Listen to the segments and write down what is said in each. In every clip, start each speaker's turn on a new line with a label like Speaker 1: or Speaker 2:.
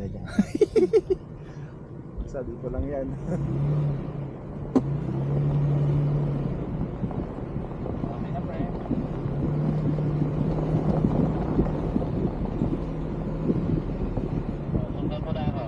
Speaker 1: tayo dyan. Sabi ko lang yan.
Speaker 2: Okay na, pre. Sundan mo na ako.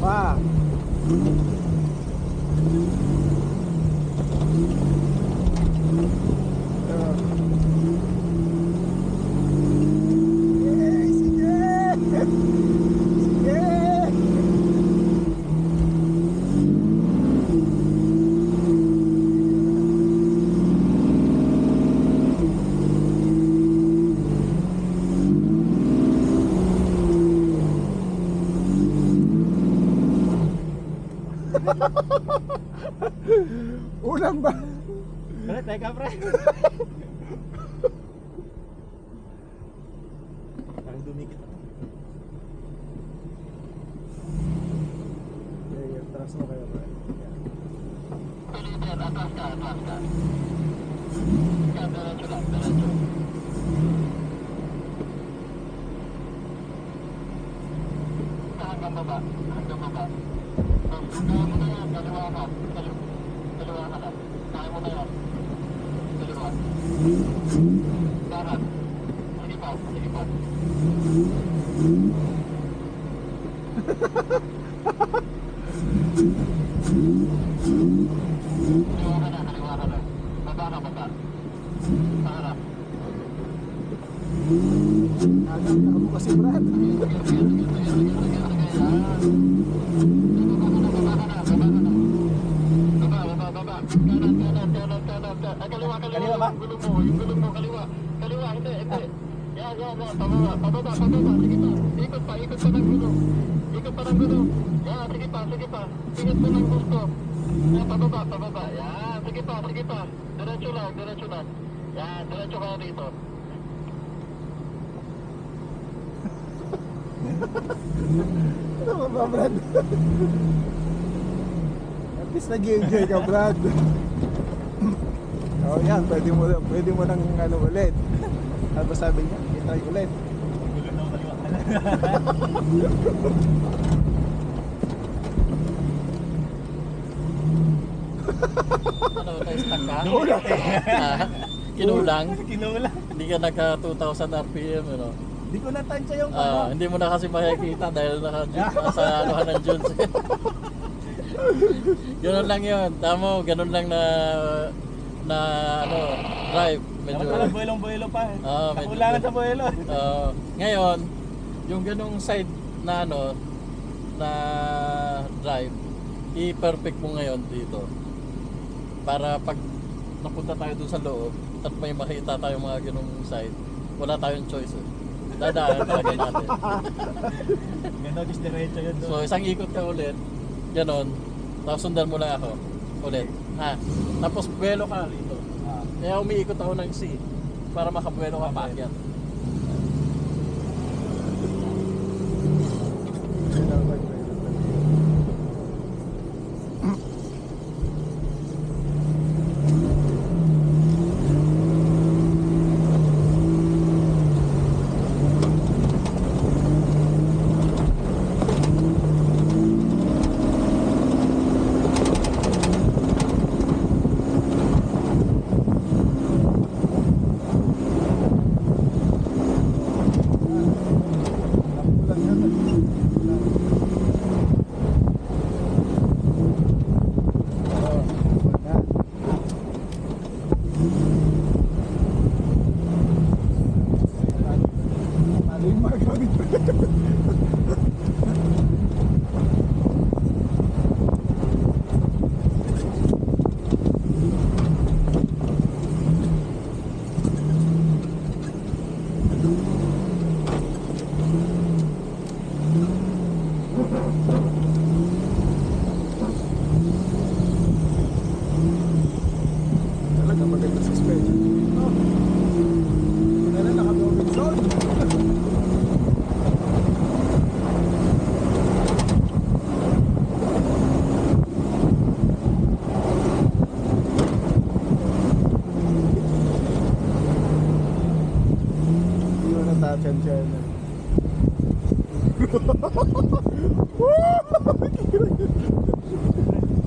Speaker 1: Pa. Yay, sige. Sige. Ulang ba?
Speaker 2: Pre, teka, pre. Parang dumikit ako.
Speaker 1: Yeah, trust mo kayo, bro.
Speaker 2: Pilipin, atas ka, atas ka. Yan, diretso lang, diretso. Hanggang baba, hanggang baba. Kaya mo na yan, kaliwa ka. Kaliwa ka lang. Kaya mo na yan. Kaliwa. Dahan. Sige pa, sige pa. Kaliwa ka na, kaliwa ka na. Baba ka, baba. Sa harap.
Speaker 1: Agam na ako kasi, Brad.
Speaker 2: Kaliwa ba? Yung gulong mo, kaliwa. Kaliwa, hindi. Yan, pababa. Sige pa. Ikot pa ng gulong. Yan, sige pa. Ikot mo ng gusto. Yan, pababa. Yan, sige pa. Diretso lang. Yan, diretso ka na dito.
Speaker 1: Ano ba, Brad? At least nag-enjoy ka, Brad. Oh, yan, pwede mo nang ano ulit. Ano ba sabi niya? I-try ulit.
Speaker 2: Gulong na kaliwa ka na. Ano, na-stuck ka?
Speaker 1: Wala.
Speaker 2: Kinulang? Hindi ka nagka 2,000 RPM, ano?
Speaker 1: Hindi ko natansya yung
Speaker 2: Hindi mo na kasi makikita dahil nasa anuhan ng Jones. Ganun lang yun. Tamo, ganun lang na ano, drive. Medyo
Speaker 3: buwelong-buwelo pa eh.
Speaker 2: medyo
Speaker 3: Kulangan sa buwelo.
Speaker 2: ngayon, yung ganung side na ano na drive, i-perfect mo ngayon dito. Para pag napunta tayo dun sa loob at may makita tayo mga ganung side, wala tayong choice eh. Dadaan talaga natin.
Speaker 3: Gano'n, is diretso yun doon.
Speaker 2: So isang ikot ka ulit, ganon, tapos sundan mo lang ako ulit. Ha? Tapos buwelo ka dito. Kaya umiikot ako ng C para makabuwelo ka paakyat.
Speaker 1: Nagka-chanchan na.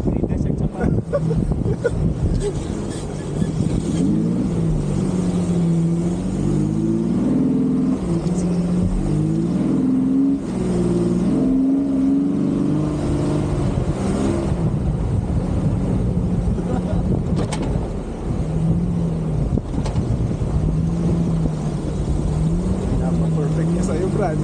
Speaker 3: May desert sa pa.
Speaker 1: Napaka-perfect niya sa'yo, Brad.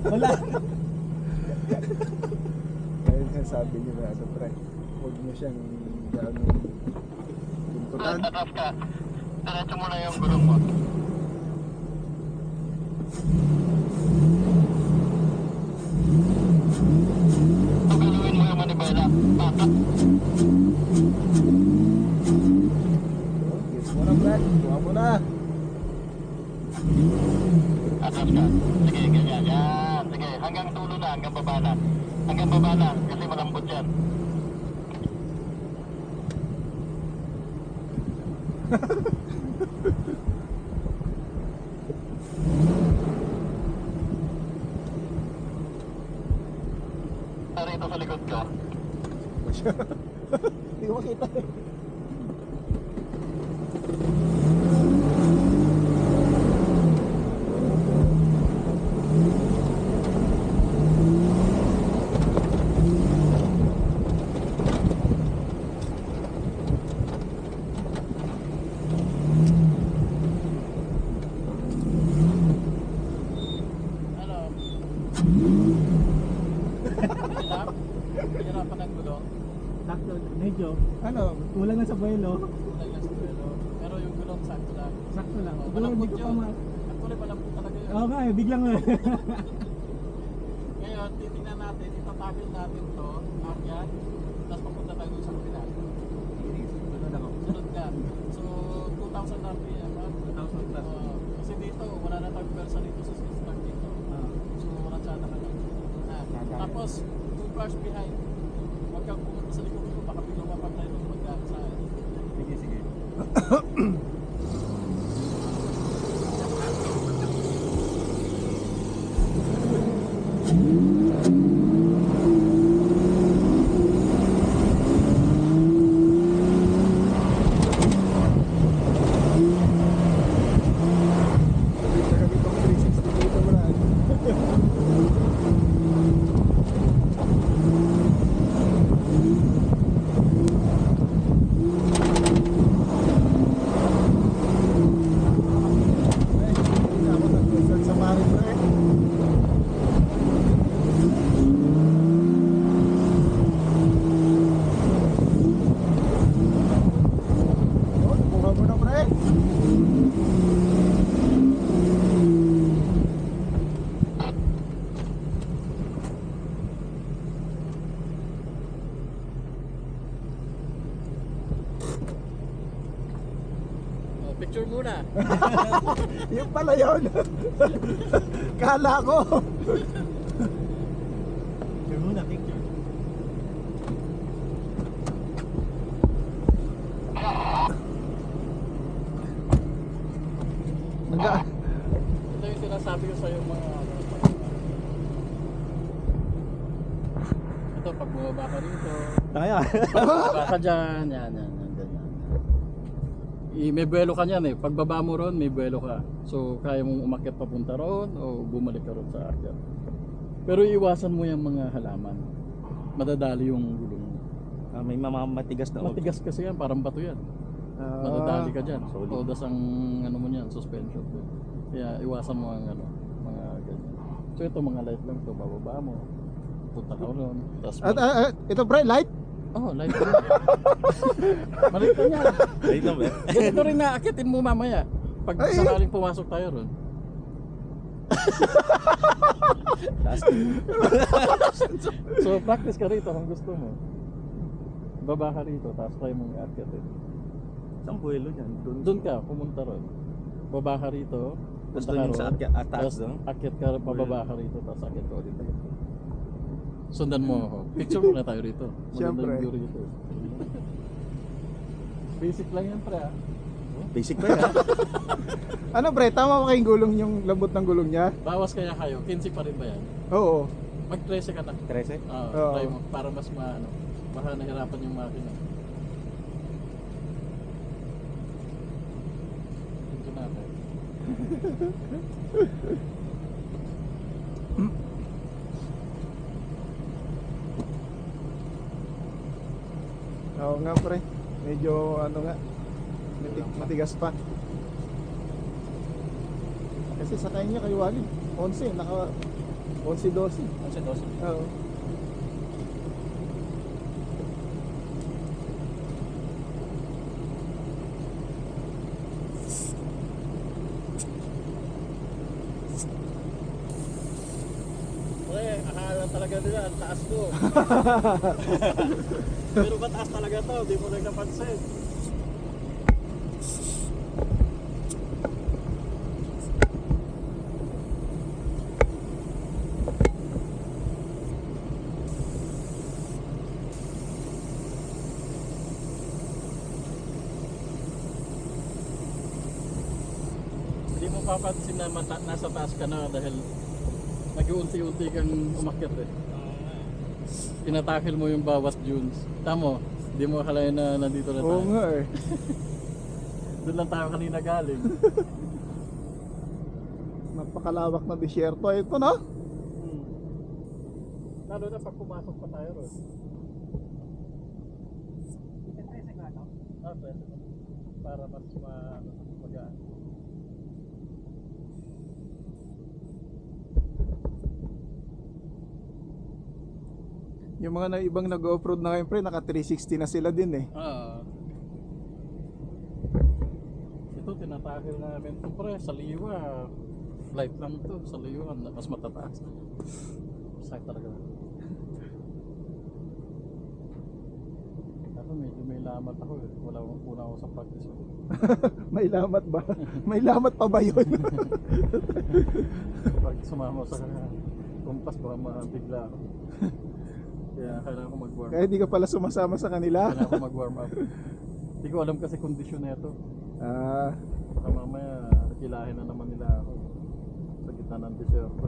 Speaker 3: Wala.
Speaker 1: Kaya sinasabi niyo na, pre, huwag mo siyang gano'ng tuntutan.
Speaker 2: Atras ka. Diretso mo na yung gulong mo. Tugaluin mo yung manibela. Patak.
Speaker 1: Gets mo na, Brad. Kuha mo na.
Speaker 2: Atras ka. Sige, ganyan. Yan. Sige, hanggang tulo na, hanggang baba na. Hanggang baba na, kasi malambot yan. Rito sa likod ko.
Speaker 1: Hindi ko makita eh.
Speaker 4: Ano? Hirapan ng gulong.
Speaker 3: Sakto, medyo.
Speaker 1: Ano?
Speaker 3: Kulang na sa buwelo.
Speaker 4: Kulang yan sa pero. Pero yung gulong sakto lang.
Speaker 3: Sakto lang.
Speaker 4: Oh,
Speaker 3: Siguro hindi
Speaker 4: malambot
Speaker 3: ko pa
Speaker 4: yun.
Speaker 3: ma...
Speaker 4: Actually, malambot talaga yun.
Speaker 3: Oo nga eh, biglang
Speaker 4: Ngayon, titingnan natin, itatagil natin to, akyat, tapos papunta tayo dun sa kabila.
Speaker 3: Sunod ako.
Speaker 4: Sunod ka. So, 2,000 RPM.
Speaker 3: 2,000 plus.
Speaker 4: Kasi dito, wala na tayong persa dito sa start dito.
Speaker 3: Ah.
Speaker 4: So, walang tsata ka lang. Tapos, 2 cars behind. Huwag kang pumunta sa likod ko, baka biglang mapag-try ito magkakasaya.
Speaker 3: Sige, sige.
Speaker 1: Kami itong 360 dito, Brad. Hindi ako nag-consult sa pare, pre. Oh, nakuha mo na, pre.
Speaker 4: Oh, picture muna.
Speaker 1: Yung pala yun. Kala ko.
Speaker 3: Picture muna, picture.
Speaker 4: Ito yung sinasabi ko sa yung mga ano. Ito, pag bumaba ka dito,
Speaker 3: Kaya.
Speaker 4: bumaba ka dyan, yan, ganyan. May buwelo ka niyan eh. Pagbaba mo ron, may buwelo ka. So, kaya mong umakyat papunta ron o bumalik ka ron sa akyat. Pero iwasan mo yung mga halaman. Madadali yung gulong mo.
Speaker 3: May matigas na
Speaker 4: Matigas kasi yan, parang bato yan. Madadali ka dyan.
Speaker 3: solid.
Speaker 4: Todas ang ano mo niyan, suspension. Kaya iwasan mo ang ano, mga ganyan. So ito mga light lang to, bababa mo. Punta ka ron. Tapos
Speaker 1: Ito, pre, light?
Speaker 4: oh, light lang. Maliit lang yan.
Speaker 3: Wait lang ba?
Speaker 4: Ganito rin naakitin mo mamaya. Pag
Speaker 1: Ay.
Speaker 4: sakaling pumasok tayo ron. So practice ka rito kung gusto mo. Baba ka rito, tapos tayo mong iakyat eh.
Speaker 3: Saan buwelo yan?
Speaker 4: Doon ka, pumunta ron. Baba ka rito,
Speaker 3: Tapos
Speaker 4: Punta
Speaker 3: doon
Speaker 4: ka
Speaker 3: yung sa
Speaker 4: roon.
Speaker 3: akyat,
Speaker 4: Tapos
Speaker 3: taas doon.
Speaker 4: akyat ka, pababa ka rito, tapos akyat ka ulit dito. Sundan mo ako. Picture muna tayo rito. Maganda
Speaker 1: Siyempre.
Speaker 4: yung view rito. Basic lang yan, pre, ah.
Speaker 3: Basic pa yan.
Speaker 1: Ano pre, tama ba kayong gulong yung lambot ng gulong niya?
Speaker 4: Bawas kaya kayo, 15 pa rin ba yan?
Speaker 1: Oo.
Speaker 4: Mag-13 ka na.
Speaker 3: 13?
Speaker 1: Oo.
Speaker 4: Try mo, para mas maano. Baka nahirapan yung makina. Ito natin.
Speaker 1: Oo nga pre. Medyo ano nga. Matigas pa. Kasi sa kanya kay Walid, 11, naka 11-12.
Speaker 3: 11, 12.
Speaker 1: Oo.
Speaker 4: Pre, akala talaga nila, ang taas mo. Pero ba taas talaga to? Di mo lang napansin. Hindi mo papansin na nasa taas ka na dahil nag-uunti-unti kang umakyat eh. Tinatakil mo yung bawat dunes. Tamo, hindi mo akalain na nandito na
Speaker 1: Oo
Speaker 4: tayo.
Speaker 1: nga eh.
Speaker 4: Doon lang tayo kanina galing.
Speaker 1: Napakalawak na disyerto ito, no?
Speaker 4: Lalo na pag pumasok pa tayo ron. Pwede. Para mas magaan.
Speaker 1: Yung mga ibang nag-off-road na ngayon pre, naka 360 na sila din eh.
Speaker 4: Ito tinatakil namin ito pre, sa liwa. Flight lang to, sa liwa, mas matataas. Sakit talaga. Ako medyo may lamat ako eh. Wala ako sa practice.
Speaker 1: May lamat ba? May lamat pa ba yun?
Speaker 4: Pag sumama sa kumpas baka mabigla ako. Kaya kailangan ko mag-warm
Speaker 1: Kaya
Speaker 4: up.
Speaker 1: di ka pala sumasama sa kanila.
Speaker 4: Kailangan ko mag-warm up. Hindi ko alam kasi kondisyon na ito.
Speaker 1: Ah,
Speaker 4: Baka mamaya kilahin na naman nila ako sa gitna ng desierto.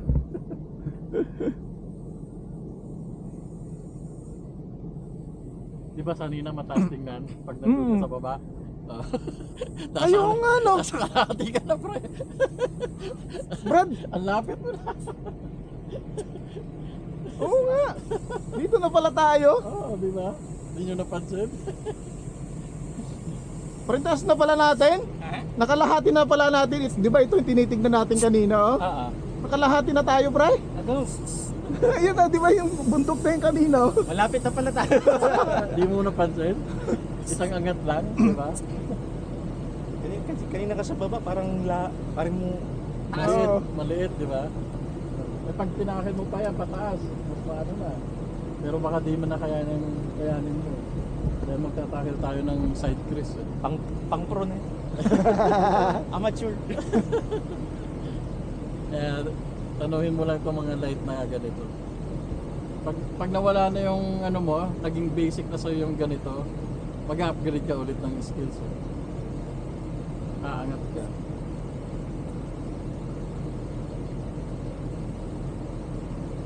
Speaker 4: Di ba sanina mataas tingnan pag nandun ka sa baba?
Speaker 1: ayaw nga no.
Speaker 4: Nasa kalahati ka na pre.
Speaker 1: Brad,
Speaker 4: Ang lapit mo na.
Speaker 1: oo nga. Dito na pala tayo.
Speaker 4: Oo, di ba? Hindi nyo napansin?
Speaker 1: Printas na pala natin. Nakalahati na pala natin. Di ba ito yung tinitignan natin kanina, oh? Nakalahati na tayo, pre.
Speaker 3: Ano?
Speaker 1: Ayun na, di ba yung buntok na yung kanina, oh?
Speaker 3: Malapit na pala tayo.
Speaker 4: Di mo napansin? Isang angat lang, di ba?
Speaker 3: Kanina ka sa baba, parang mo
Speaker 4: Maliit,
Speaker 1: Oo.
Speaker 4: maliit, di ba? Eh, pag tinakil mo pa yan, pataas. Mas paano na. Pero baka di mo na kayanin mo. Kaya magtatakil tayo ng side crease. Eh.
Speaker 3: pang pro na. Amateur.
Speaker 4: Kaya tanuhin mo lang itong mga light na ganito. Pag nawala na yung ano mo, naging basic na sa'yo yung ganito, mag-upgrade ka ulit ng skills. Eh. Aangat ka.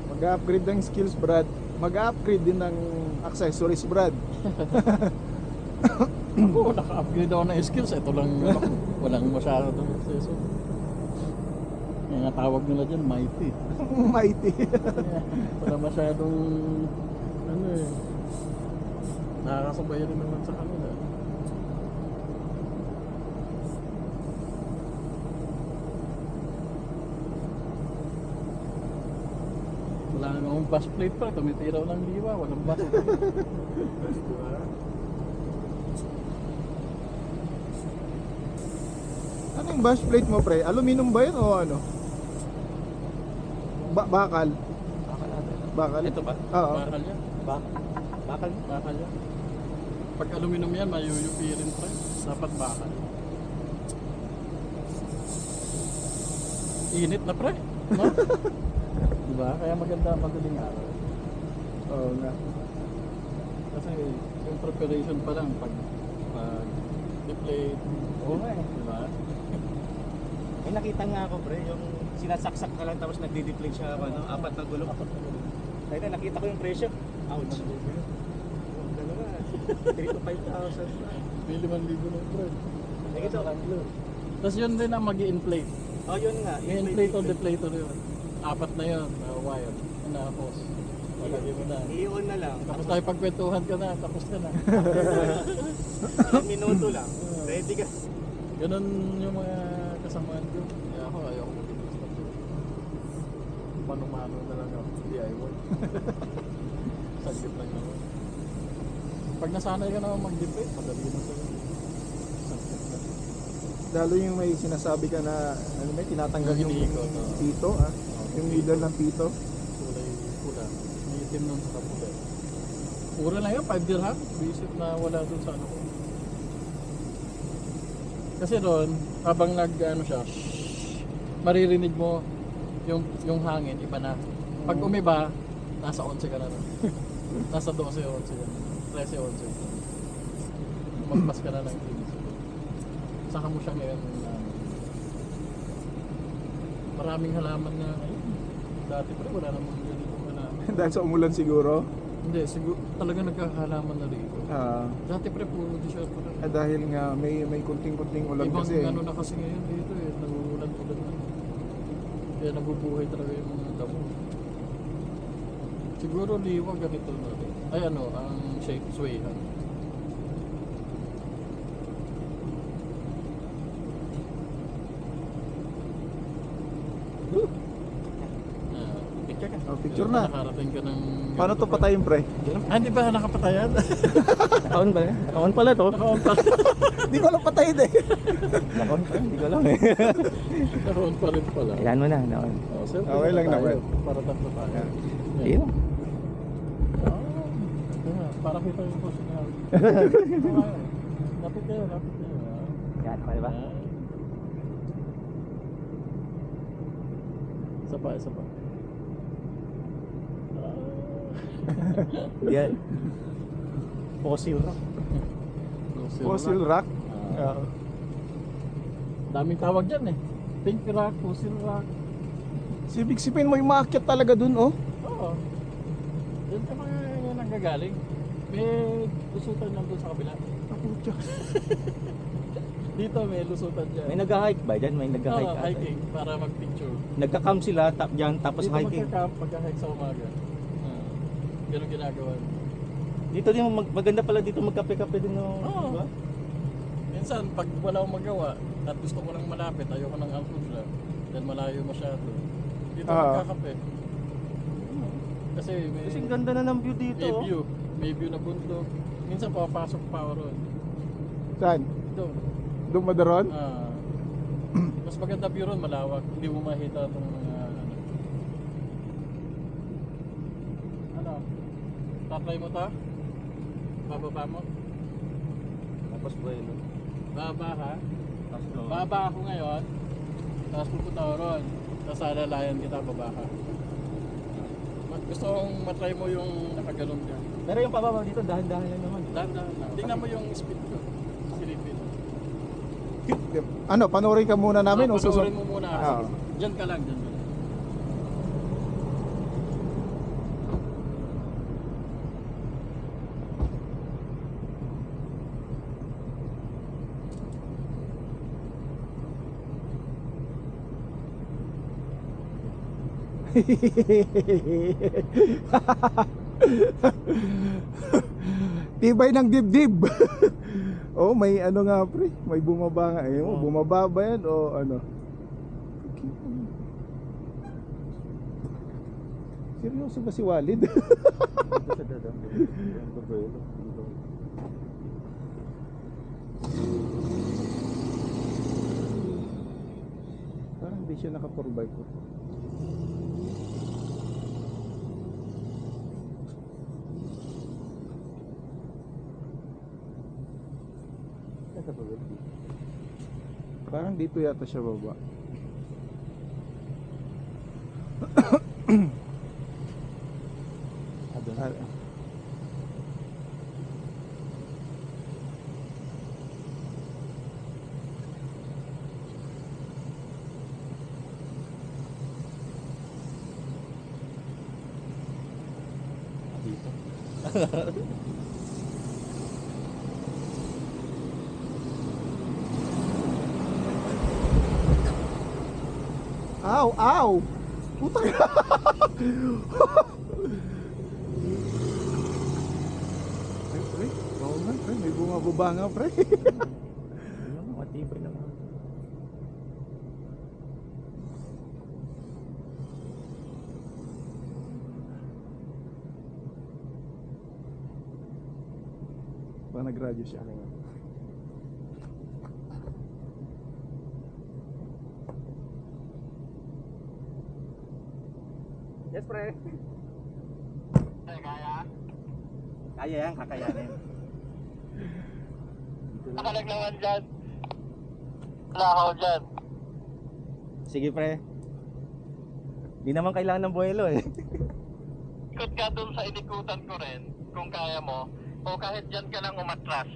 Speaker 1: Mag-upgrade ng skills, Brad. Mag-upgrade din ng accessories, Brad.
Speaker 4: Ako, naka-upgrade ako ng skills. Ito lang, walang masyado ng accessory. Kaya nga tawag nila dyan, mighty.
Speaker 1: Mighty.
Speaker 4: Wala masyadong, ano eh, nakakasabay rin naman sa kanila. Wala namang bus plate pa, tumitiraw ng liwa, walang bus plate. Diba?
Speaker 1: Ano yung bash plate mo, pre? Aluminum ba yun o ano? Bakal. Bakal.
Speaker 3: Ito ba?
Speaker 1: Oo.
Speaker 4: Bakal yan.
Speaker 3: Bakal.
Speaker 4: Bakal yan. Pag aluminum yan, mayuyupi rin pa. Dapat bakal. Init na pre. No? Diba? Kaya maganda madaling araw.
Speaker 1: Oo nga.
Speaker 4: Kasi yung preparation pa lang pag deflate.
Speaker 3: Oo nga eh.
Speaker 4: Diba?
Speaker 3: May nakita nga ako pre, yung sinasaksak ka lang tapos nagdi-deflate siya ano, apat na gulong. Kaya na, nakita ko yung presyo. Ouch. Dalawa. 3 to 5,000.
Speaker 4: May 5,000 na pre.
Speaker 3: Ito.
Speaker 4: Tapos yun din ang mag-i-inflate.
Speaker 3: Oh, yun nga.
Speaker 4: May inflator, deflator yun. Apat na yun, wire. Nakapos. Palagi mo na.
Speaker 3: I-on na lang.
Speaker 4: Tapos tayo pagkwentuhan ka na, tapos ka na.
Speaker 3: Ilang minuto lang. Ready ka.
Speaker 4: Ganun yung mga kasamaan ko. Kaya ako, ayaw ko mag-install. Mano-mano na lang ako. DIY. Saglit lang naman. Pag nasanay ka naman mag-deflate, madali na sa'yo. Saglit lang.
Speaker 1: Lalo yung may sinasabi ka na, ano may tinatanggal yung
Speaker 4: Hiniikot, no?
Speaker 1: pito, ah. Yung middle ng pito.
Speaker 4: Kulay pula. May itim nun sa pula. Pura lang yun, 5 dirham. Visit na wala dun sa ano ko. Kasi doon, habang ano siya, maririnig mo yung hangin, iba na. Pag umiba, nasa 11 ka na nun. Nasa 12, 11 ka na. 13, 11. Magpas ka na ng 15. Saka mo siya ngayon maraming halaman na ngayon. Dati pa rin wala namang ganito halaman.
Speaker 1: Dahil sa umulan siguro.
Speaker 4: Hindi, siguro talaga nagkahalaman na rito. Dati pre puro di siya pala.
Speaker 1: Dahil nga may kunting-kunting ulan
Speaker 4: Ibang
Speaker 1: kasi.
Speaker 4: ano na kasi ngayon dito eh, naguulan-ulan na. Kaya nabubuhay talaga yung mga damo. Siguro liwag ganito na rin. Ay ano, ang shape swayhan.
Speaker 3: Picture ka.
Speaker 1: Oh, picture na.
Speaker 4: Nakarating ka ng...
Speaker 1: Paano to patayin, pre?
Speaker 4: Ah, di ba nakapatayan?
Speaker 3: Naka-on ba? Naka-on pala to.
Speaker 4: Naka-on pa.
Speaker 1: Hindi ko alam patayin eh.
Speaker 3: Naka-on pa. Hindi ko alam eh.
Speaker 4: Naka-on pa rin pala.
Speaker 3: Kailan mo na. Naka-on.
Speaker 4: Oh, siyempre,
Speaker 1: Okay lang
Speaker 4: tayo.
Speaker 1: naman.
Speaker 4: Para tatlo tayo.
Speaker 1: Yan.
Speaker 3: Ayun.
Speaker 4: Para kita yung boss na. Lapit kayo, lapit kayo.
Speaker 3: Yan, okay ba?
Speaker 4: Isa pa, isa pa.
Speaker 3: Yan. Fossil rock.
Speaker 1: Fossil rock.
Speaker 4: Daming tawag dyan eh. Pink rock, fossil rock.
Speaker 1: Sipin mo yung market talaga dun, oh.
Speaker 4: Oo. Diyan ka mga yan ang gagaling. May lusutan lang doon sa kabila.
Speaker 1: Ako, Diyos.
Speaker 4: Dito may lusutan dyan.
Speaker 3: May nag-hike ba dyan? May nag-hike
Speaker 4: Oo,
Speaker 3: ata.
Speaker 4: hiking para mag-picture.
Speaker 3: Nagka-camp sila dyan tapos
Speaker 4: Dito
Speaker 3: hiking.
Speaker 4: magka-camp, pagka-hike sa umaga. Ganun ginagawa.
Speaker 3: Dito din maganda pala dito magkape-kape din no.
Speaker 4: Oo.
Speaker 3: Diba?
Speaker 4: Minsan, pag wala akong magawa at gusto ko lang malapit, ayoko ng Alcudra dahil malayo masyado. Dito magkakape. Kasi may,
Speaker 3: Kasi ang ganda na ng view dito.
Speaker 4: may view. May view na bundok. Minsan papasok pa ako ron.
Speaker 1: Saan?
Speaker 4: Doon.
Speaker 1: Doon madaron?
Speaker 4: Mas maganda view ron, malawak. Hindi mo makita itong ano. Tatry mo ta? Bababa mo?
Speaker 3: Tapos buwelo.
Speaker 4: Baba ha?
Speaker 3: Tapos lower.
Speaker 4: Baba ako ngayon. Tapos pupunta ako ron. Tapos alalayan kita, baba ka. Gusto kong matry mo yung nakagalong ka.
Speaker 3: Pero yung pababa dito dahan-dahan lang naman.
Speaker 4: Dahan-dahan lang. Tingnan mo yung speed ko. Silipin.
Speaker 1: Ano, panoorin ka muna namin o susunod?
Speaker 4: Panoorin mo muna.
Speaker 1: Oo.
Speaker 4: Diyan ka lang, diyan ka lang.
Speaker 1: Tibay ng dibdib. Oh, may ano nga pre, may bumaba nga. Ayun, bumaba ba yan o ano? Seryoso ba si Walid?
Speaker 3: Sa dadang. Yung buwelo.
Speaker 1: Parang hindi siya naka 4x4.
Speaker 3: Sa buwelo.
Speaker 1: Parang dito yata siya baba. Aw, aw! Puta ka! Pre, oo nga, pre. May bumababa nga, pre.
Speaker 3: Matibay lang.
Speaker 1: Ba nag-radio siya.
Speaker 3: Yes, pre.
Speaker 2: Kaya?
Speaker 3: Kaya yan, kakayanin.
Speaker 2: Nakalag naman dyan. Wala ako dyan.
Speaker 3: Sige, pre. Di naman kailangan ng buwelo eh.
Speaker 2: Ikot ka dun sa inikutan ko rin, kung kaya mo. O kahit dyan ka lang umatras.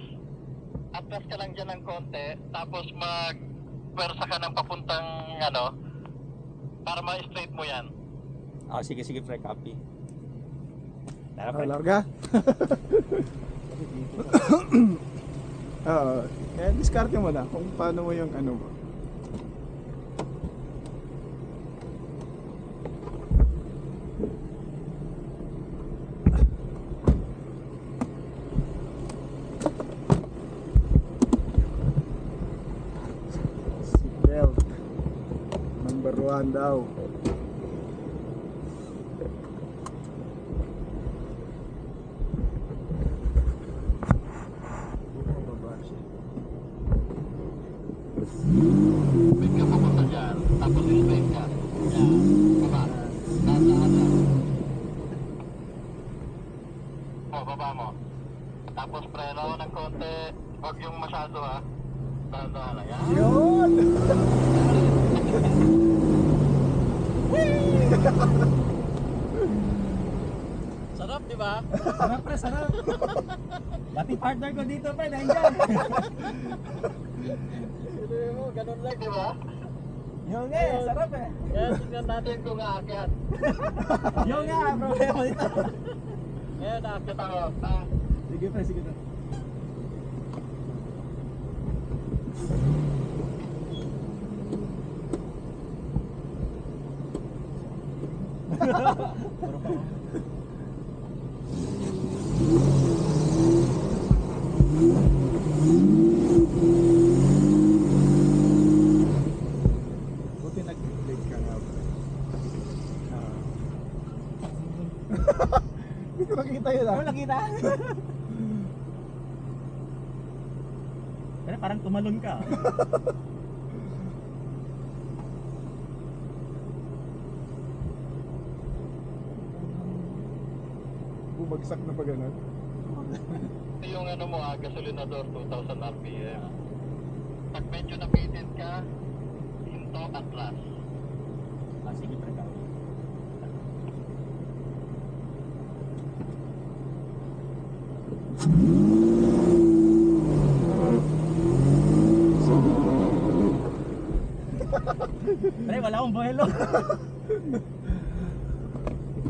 Speaker 2: Atras ka lang dyan ng konti, tapos pwersa ka ng papuntang para ma-straight mo yan.
Speaker 3: Oh, sige, sige, pre. Copy. Tara,
Speaker 1: Oh,
Speaker 3: pre.
Speaker 1: larga. Oo. Kaya diskarte mo na kung paano mo yung ano mo. Seatbelt. Number 1 daw.
Speaker 2: Straight ka papunta dyan, tapos straight ka. Yan, baba. Dahan-dahan lang. O, baba mo. Tapos preno ng konti. Huwag yung masyado ha. Dahan-dahan lang. Yan.
Speaker 1: Yun!
Speaker 4: Sarap, di ba?
Speaker 3: Sarap, pre, sarap. Pati partner ko dito, pre, nandiyan.
Speaker 4: Sabi mo, ganun lang.
Speaker 2: Di ba?
Speaker 3: Yung nga, sarap eh.
Speaker 4: Kaya tingnan natin.
Speaker 2: Tingin ko nga akyat.
Speaker 3: Yung nga, problema dito.
Speaker 4: Ngayon, nakakit ako.
Speaker 3: Sige, pre, sige, pre.
Speaker 1: Buti nag-click ka nga ba? Hindi ko nakita yun
Speaker 3: Ano nakita? Pero parang tumalon ka.
Speaker 1: Bumagsak na pa ganun.
Speaker 2: Yung mo gasolinador 2,000 RPM. Pag medyo napitin ka, hinto atras.
Speaker 3: Ah, sige, pre, ka. Pre, wala akong buhelo.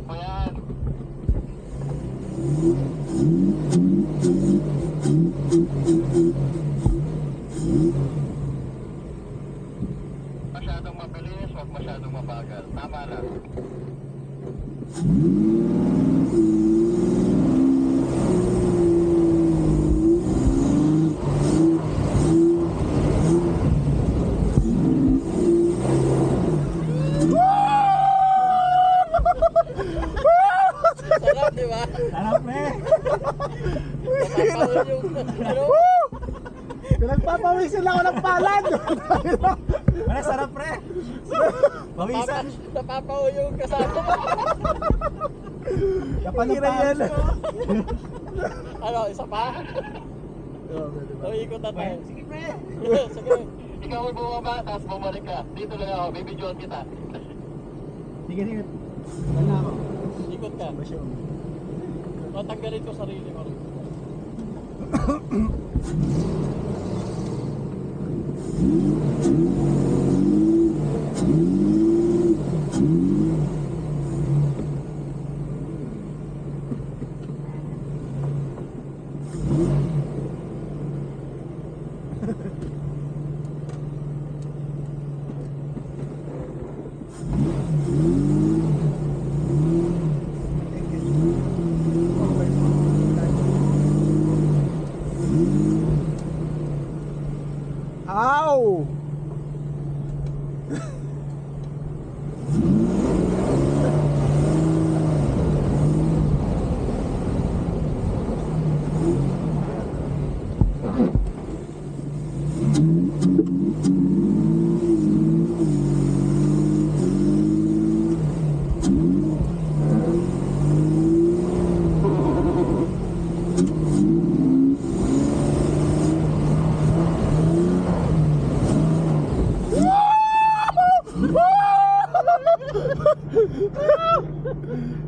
Speaker 2: O yan. Masyadong mabilis, huwag masyadong mabagal. Tama lang.
Speaker 4: Sarap, di ba?
Speaker 3: Sarap, pre.
Speaker 4: Napapawin yung ano.
Speaker 1: Pinagpapawisin ako ng palad!
Speaker 3: Wala, sarap, pre. Pawisan.
Speaker 4: Napapawin yung kasama mo.
Speaker 3: Kapanapan.
Speaker 4: Ano, isa pa? O, ikot na tayo.
Speaker 3: Sige, pre.
Speaker 4: Sige.
Speaker 2: Ikaw ay bumaba, tapos bumalik ka. Dito lang ako, bibidyoan kita.
Speaker 3: Sige, sige. Wala ako.
Speaker 4: Ikot ka. O, tanggalin ko sarili mo.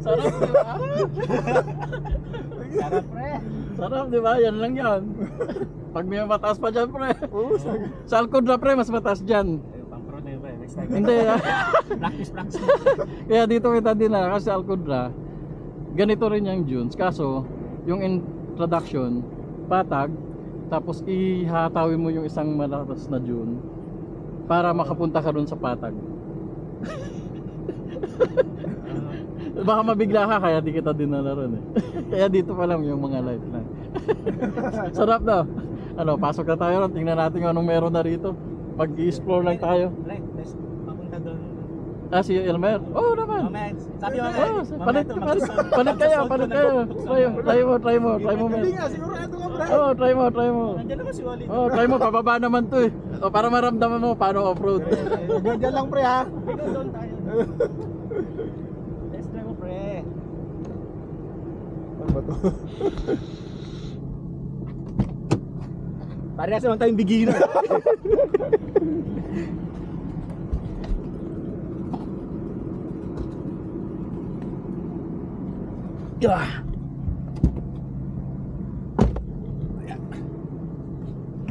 Speaker 4: Sarap, di ba?
Speaker 3: Sarap, pre.
Speaker 4: Sarap, di ba? Yan lang yan. Pag may mataas pa dyan, pre.
Speaker 1: Oo,
Speaker 4: Sa Alcodra, pre, mas mataas dyan.
Speaker 3: Ayun, pang-pro na yun, pre. Next time.
Speaker 4: Hindi.
Speaker 3: Practice.
Speaker 4: Kaya dito kita din na kasi Alcodra, ganito rin yung dunes. Kaso, yung introduction, patag, tapos ihatawin mo yung isang malakas na dune para makapunta ka dun sa patag. Baka mabigla ka kaya di kita dinala ron eh. Kaya dito pa lang yung mga life lang. Sarap na. Ano, pasok na tayo ron. Tingnan natin kung anong meron na rito. Mag-i-explore lang tayo.
Speaker 3: Pre, let's papunta doon.
Speaker 4: Ah, si Elmer? Oo naman.
Speaker 3: Mamaya, sabi mo
Speaker 4: Oh, palit kayo. Try mo, men.
Speaker 1: Hindi nga, sigurado ka, pre.
Speaker 4: Oh, try mo.
Speaker 3: Nandiyan naman si Wally.
Speaker 4: Oh, try mo, pababa naman to eh. Oh, para maramdaman mo paano off-road.
Speaker 1: Ganyan lang, pre, ha.
Speaker 3: Ikaw doon tayo. Let's try mo, pre.
Speaker 1: Ano ba to?
Speaker 3: Parehas naman tayong beginner.
Speaker 4: Yeah.